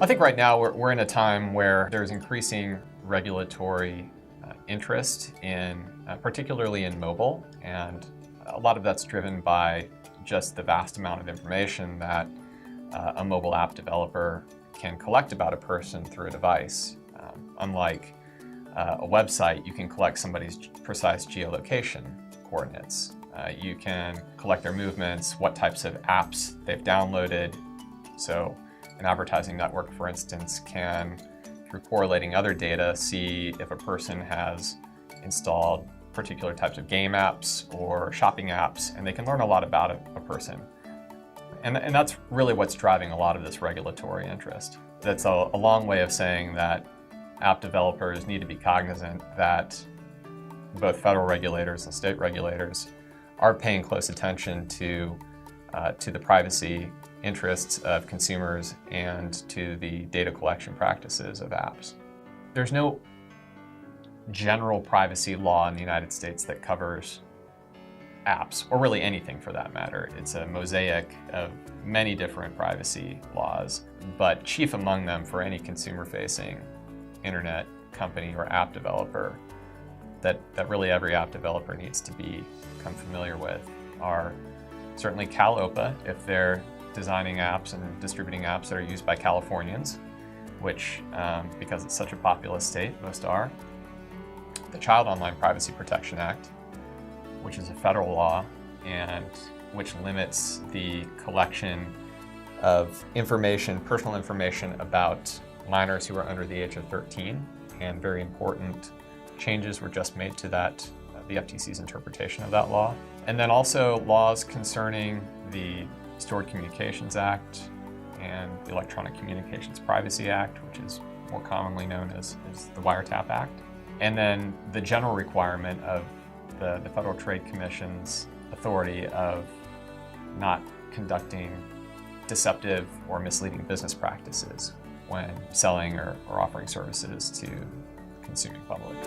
I think right now we're in a time where there's increasing regulatory interest in, particularly in mobile, and a lot of that's driven by just the vast amount of information that a mobile app developer can collect about a person through a device. Unlike a website, you can collect somebody's precise geolocation coordinates. You can collect their movements, what types of apps they've downloaded. So an advertising network, for instance, can, through correlating other data, see if a person has installed particular types of game apps or shopping apps, and they can learn a lot about a person. And that's really what's driving a lot of this regulatory interest. That's a long way of saying that app developers need to be cognizant that both federal regulators and state regulators are paying close attention to the privacy interests of consumers and to the data collection practices of apps. There's no general privacy law in the United States that covers apps, or really anything for that matter. It's a mosaic of many different privacy laws, but chief among them for any consumer-facing internet company or app developer that really every app developer needs to become familiar with are certainly CalOPPA, if they're designing apps and distributing apps that are used by Californians, which, because it's such a populous state, most are. The Child Online Privacy Protection Act, which is a federal law and which limits the collection of information, personal information about minors who are under the age of 13, and very important changes were just made to that, the FTC's interpretation of that law. And then also laws concerning the Stored Communications Act and the Electronic Communications Privacy Act, which is more commonly known as the Wiretap Act. And then the general requirement of the Federal Trade Commission's authority of not conducting deceptive or misleading business practices when selling or offering services to the consuming public.